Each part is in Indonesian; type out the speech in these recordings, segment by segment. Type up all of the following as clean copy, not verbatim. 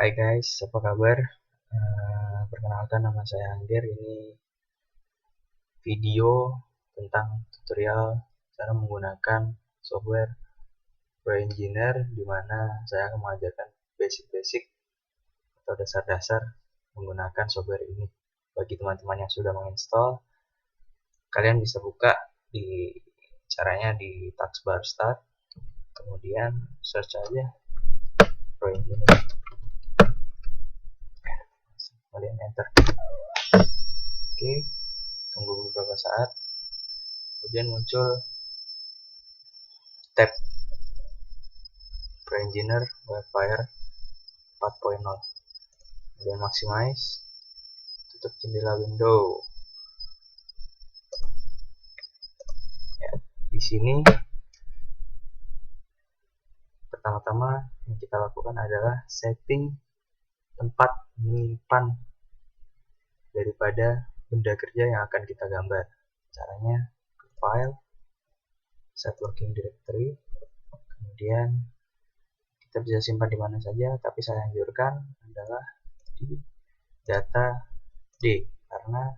Hai guys, apa kabar? Perkenalkan nama saya Angger. Ini video tentang tutorial cara menggunakan software Pro Engineer, di mana saya akan mengajarkan basic-basic atau dasar-dasar menggunakan software ini. Bagi teman-teman yang sudah menginstal, kalian bisa buka caranya di taskbar start, kemudian search aja Pro Engineer, kemudian enter. Oke, tunggu beberapa saat, kemudian muncul tab Pro Engineer Webfire 4.0. Kemudian maximize, tutup jendela window. Ya, di sini pertama-tama yang kita lakukan adalah setting tempat menyimpan daripada benda kerja yang akan kita gambar. Caranya ke file, set working directory, kemudian kita bisa simpan di mana saja, tapi saya anjurkan adalah di data D, karena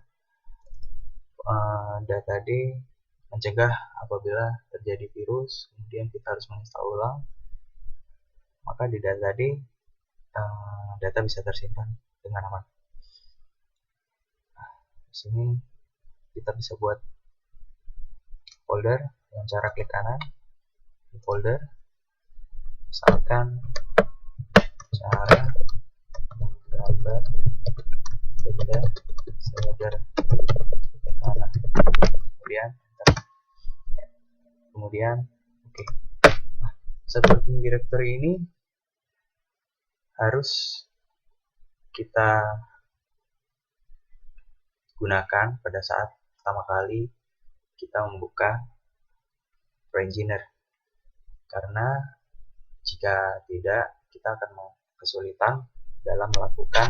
data D mencegah apabila terjadi virus kemudian kita harus menginstal ulang, maka di data D data bisa tersimpan dengan aman. Nah, di sini kita bisa buat folder dengan cara klik kanan di folder, misalkan cara menggambar benda sederhana, kemudian oke. Nah, set working directory ini harus kita gunakan pada saat pertama kali kita membuka Pro Engineer, karena jika tidak kita akan kesulitan dalam melakukan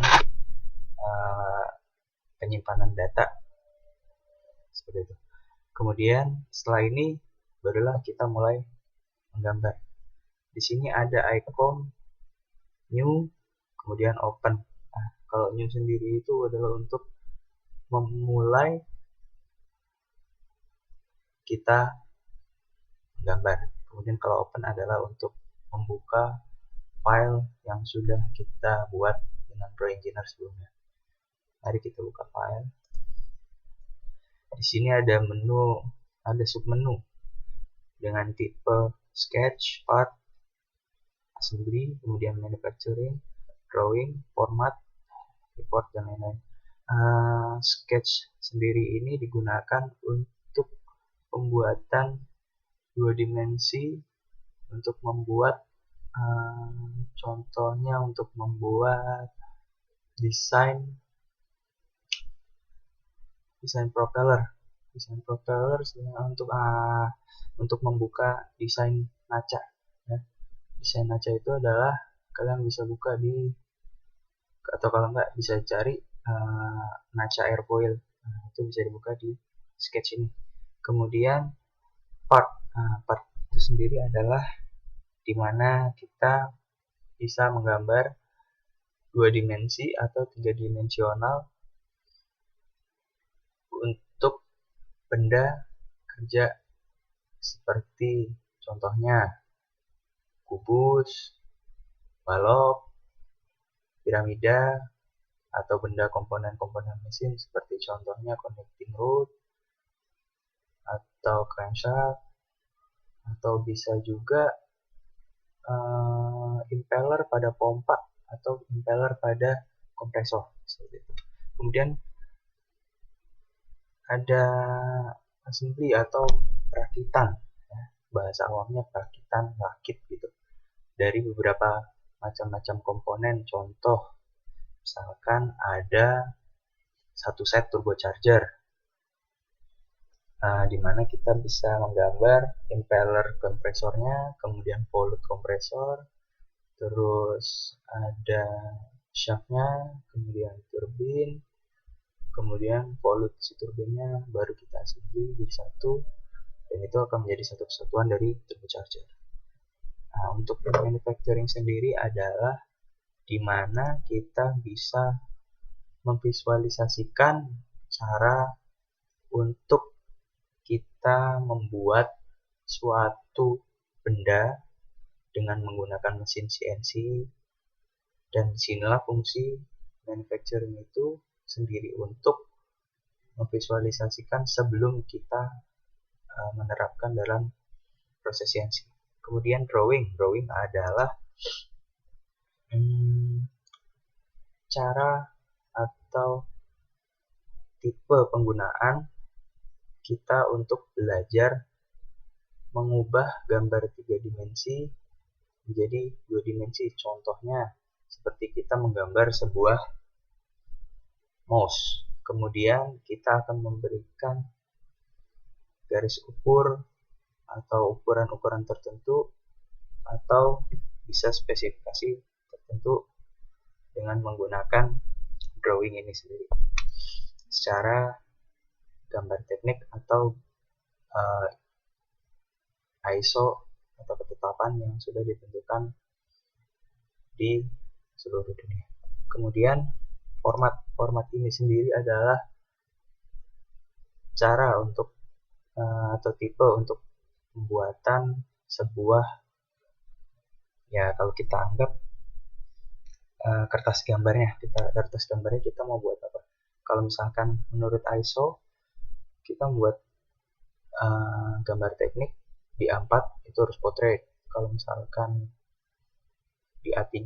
penyimpanan data seperti itu. Kemudian setelah ini barulah kita mulai menggambar. Di sini ada icon new, kemudian open. Nah, kalau new sendiri itu adalah untuk memulai kita menggambar. Kemudian kalau open adalah untuk membuka file yang sudah kita buat dengan Pro Engineer sebelumnya. Mari kita buka file. Di sini ada menu, ada submenu dengan tipe sketch, part, assembly, kemudian manufacturing, drawing, format, report, dan lain-lain. Sketch sendiri ini digunakan untuk pembuatan dua dimensi, untuk membuat contohnya untuk membuat desain propeller untuk membuka desain naca. Ya. Desain naca itu adalah kalian bisa buka atau kalau enggak bisa cari naca airfoil. Nah, itu bisa dibuka di sketch ini. Kemudian part itu sendiri adalah dimana kita bisa menggambar dua dimensi atau tiga dimensional untuk benda kerja, seperti contohnya kubus, balok, piramida, atau benda komponen-komponen mesin seperti contohnya connecting rod atau crankshaft, atau bisa juga impeller pada pompa atau impeller pada kompresor seperti itu. Kemudian ada assembly atau perakitan, ya, bahasa awamnya perakitan, rakit gitu, dari beberapa macam-macam komponen. Contoh misalkan ada satu set turbocharger, di mana kita bisa menggambar impeller kompresornya, kemudian volute kompresor, terus ada shaftnya, kemudian turbin, kemudian volute si turbinnya, baru kita assembly jadi satu, dan itu akan menjadi satu kesatuan dari turbocharger. Nah, untuk manufacturing sendiri adalah di mana kita bisa memvisualisasikan cara untuk kita membuat suatu benda dengan menggunakan mesin CNC, dan disinilah fungsi manufacturing itu sendiri untuk memvisualisasikan sebelum kita menerapkan dalam proses CNC. Kemudian drawing adalah cara atau tipe penggunaan kita untuk belajar mengubah gambar 3 dimensi menjadi 2 dimensi. Contohnya seperti kita menggambar sebuah mouse. Kemudian kita akan memberikan garis ukur atau ukuran-ukuran tertentu atau bisa spesifikasi tertentu dengan menggunakan drawing ini sendiri secara gambar teknik atau ISO atau ketetapan yang sudah ditentukan di seluruh dunia. Kemudian format ini sendiri adalah cara untuk atau tipe untuk pembuatan sebuah, ya kalau kita anggap kertas gambarnya kita mau buat apa. Kalau misalkan menurut ISO kita membuat gambar teknik di A4 itu harus portrait, kalau misalkan di A3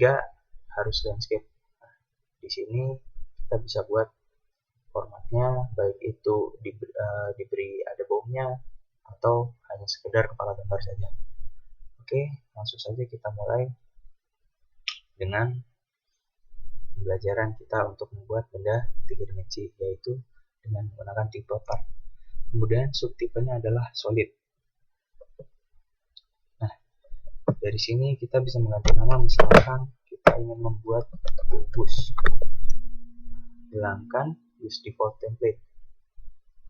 harus landscape. Nah, di sini kita bisa buat formatnya, baik itu diberi ada baumnya atau hanya sekedar kepala gambar saja. Oke, langsung saja kita mulai dengan pembelajaran kita untuk membuat benda 3 dimensi, yaitu dengan menggunakan tipe part. Kemudian subtipenya adalah solid. Nah, dari sini kita bisa mengganti nama, misalkan kita ingin membuat kubus. Hilangkan use default template.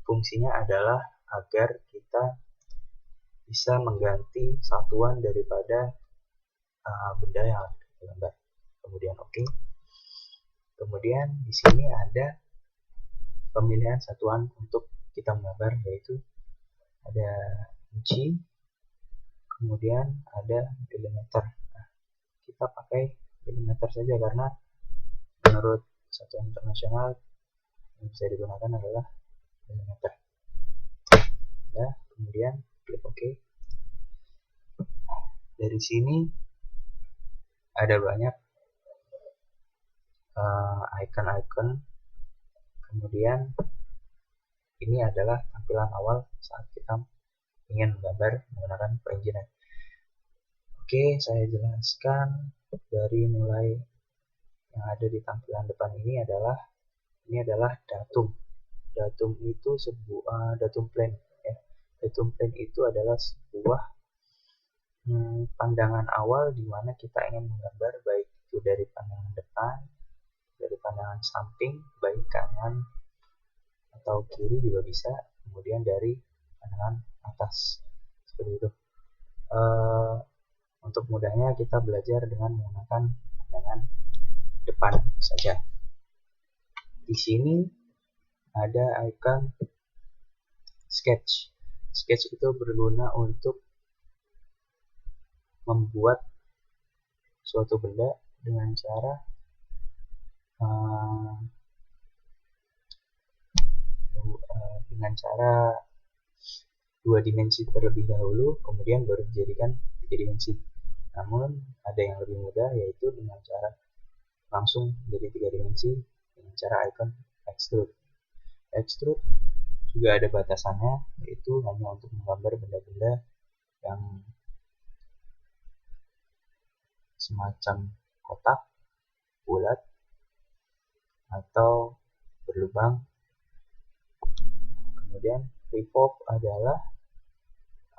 Fungsinya adalah agar kita bisa mengganti satuan daripada benda yang ada di gambar. Kemudian oke. Kemudian di sini ada pemilihan satuan untuk kita menggambar, yaitu ada inci, kemudian ada milimeter. Nah, kita pakai milimeter saja karena menurut satuan internasional yang bisa digunakan adalah milimeter. Ya, kemudian klik OK. Dari sini ada banyak icon-icon. Kemudian ini adalah tampilan awal saat kita ingin menggambar menggunakan perizinan. Oke, saya jelaskan dari mulai yang ada di tampilan depan ini adalah datum. Datum itu sebuah datum plane. Ya. Datum plane itu adalah sebuah pandangan awal di mana kita ingin menggambar, baik itu dari pandangan depan, dari pandangan samping, baik kanan atau kiri juga bisa, kemudian dari pandangan atas, seperti itu. Untuk mudahnya kita belajar dengan menggunakan pandangan depan saja. Di sini ada icon sketch. Sketch itu berguna untuk membuat suatu benda dengan cara dua dimensi terlebih dahulu, kemudian baru dijadikan 3 dimensi. Namun ada yang lebih mudah, yaitu dengan cara langsung menjadi 3 dimensi dengan cara icon extrude. Extrude juga ada batasannya, yaitu hanya untuk menggambar benda-benda yang semacam kotak, bulat, atau berlubang. Kemudian revolve adalah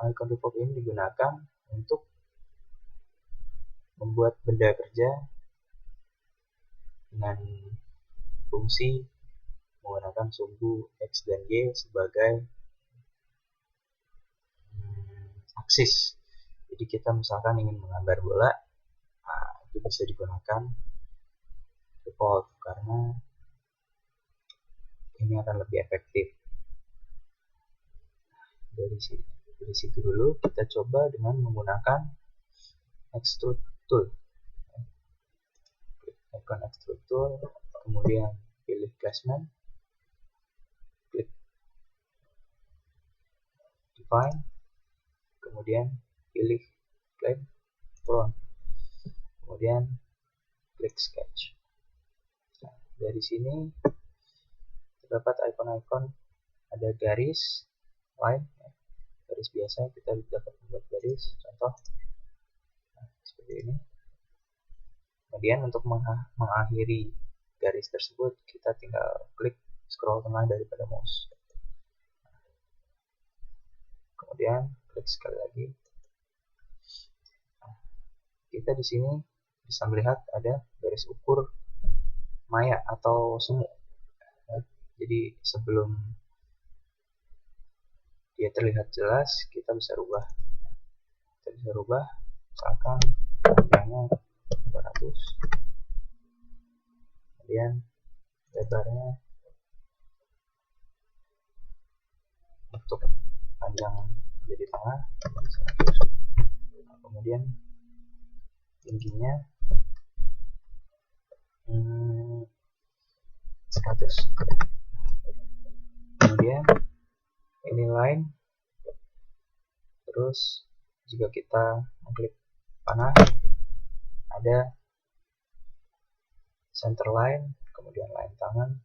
icon revolve ini digunakan untuk membuat benda kerja dengan fungsi menggunakan sumbu X dan Y sebagai aksis. Jadi kita misalkan ingin menggambar bola, itu bisa digunakan default karena ini akan lebih efektif. Dari situ dulu kita coba dengan menggunakan extrude tool. Klik icon extrude tool, kemudian pilih placement, klik define, kemudian pilih plane front, kemudian klik sketch. Nah, dari sini terdapat ikon-ikon, ada garis, line, garis biasa kita dapat membuat garis, contoh seperti ini. Kemudian untuk mengakhiri garis tersebut kita tinggal klik scroll tengah daripada mouse. Kemudian klik sekali lagi. Nah, kita di sini bisa melihat ada garis ukur maya atau semu. Jadi sebelum dia terlihat jelas, kita bisa rubah. Misalkan panjangnya 200, kemudian lebarnya untuk panjang jadi tengah 100, kemudian tingginya 100. Kemudian ini line, terus jika kita mengklik panah ada center line, kemudian line tangan.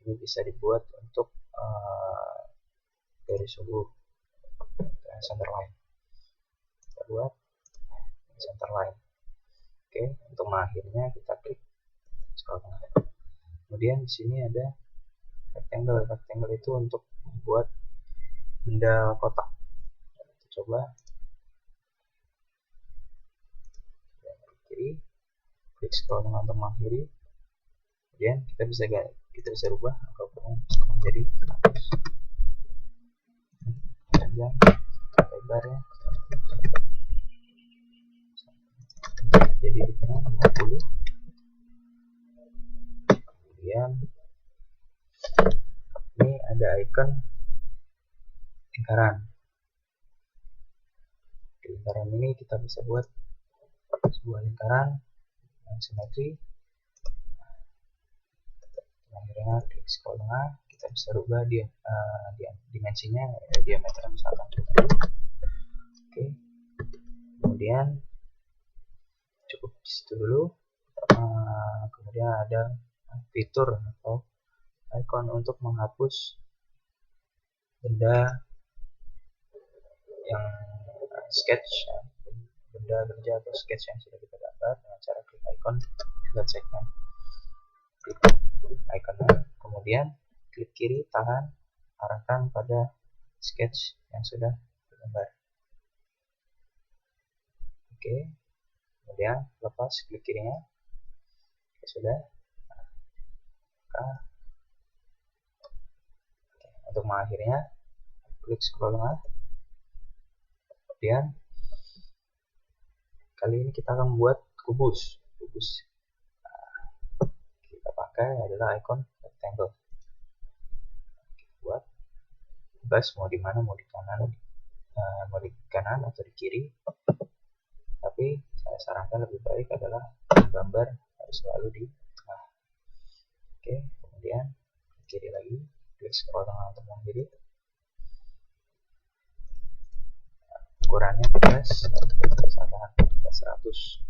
Ini bisa dibuat untuk dari seluruh center line. Kita buat center line. Oke, untuk mengakhirnya kita klik scroll tengah. Kemudian di sini ada rectangle. Rectangle itu untuk membuat benda kotak. Kita coba kiri, klik scroll tengah untuk mengakhiri. Kemudian kita bisa rubah angka ukurannya menjadi 100. Panjang, lebarnya jadi 50. Kemudian ini ada icon lingkaran. Di lingkaran ini kita bisa buat sebuah lingkaran yang simetri. Akhirnya klik scroll tengah, kita bisa rubah dia dimensinya, diameter misalkan 20. Oke, kemudian cukup di situ dulu. Kemudian ada fitur atau icon untuk menghapus benda yang sketch, benda kerja atau sketch yang sudah kita gambar dengan cara klik icon build segment, klik iconnya, kemudian klik kiri, tahan, arahkan pada sketch yang sudah digambar. Oke, kemudian lepas klik kirinya. Oke, sudah. Untuk mengakhirinya klik scroll tengah. Kemudian kali ini kita akan membuat kubus. Kita pakai adalah icon rectangle. Kita buat bebas mau di mana, mau di kanan atau di kiri. Tapi saya sarankan lebih baik adalah gambar harus selalu di tengah. Oke, kemudian kiri lagi, klik scroll tengah untuk mengakhiri. Ukurannya bebas, misalkan 100.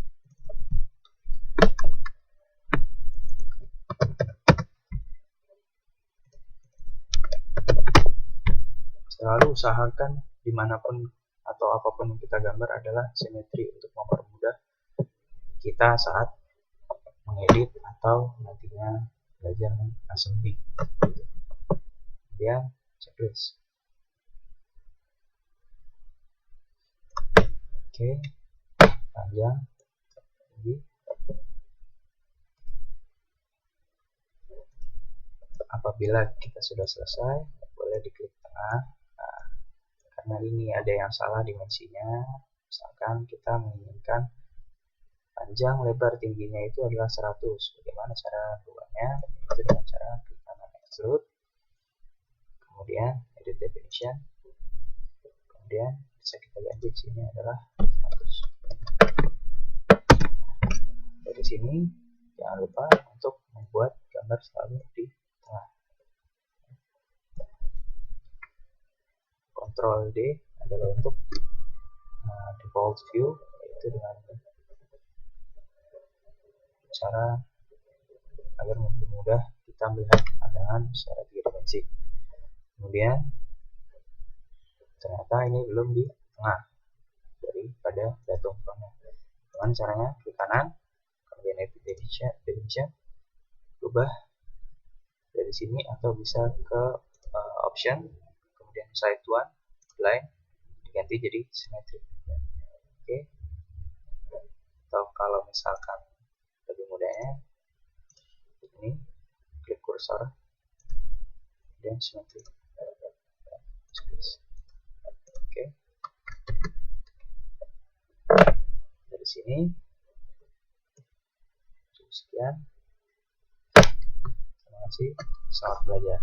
Selalu usahakan dimanapun atau apapun yang kita gambar adalah simetri untuk mempermudah kita saat mengedit atau nantinya belajar assembly. Kemudian checklist. Oke, panjang, tinggi. Apabila kita sudah selesai, boleh diklik tengah. Nah, karena ini ada yang salah dimensinya, misalkan kita menginginkan panjang lebar tingginya itu adalah 100. Bagaimana cara berubahnya? Itu dengan cara klik kanan extrude, kemudian edit definition, kemudian bisa kita ganti sini adalah 100. Dari sini jangan lupa untuk membuat gambar selalu di tengah. Ctrl D adalah untuk default view, yaitu dengan cara agar mempermudah kita melihat pandangan secara 3 dimensi. Kemudian ternyata ini belum di tengah daripada datum frontnya. Dengan caranya klik kanan, kemudian edit definition, ubah dari sini atau bisa ke option, kemudian side one line diganti jadi symmetric. Oke. Atau kalau misalkan lebih mudahnya ini klik kursor dan symmetric. Oke. Dari sini sekian. Terima kasih. Selamat belajar.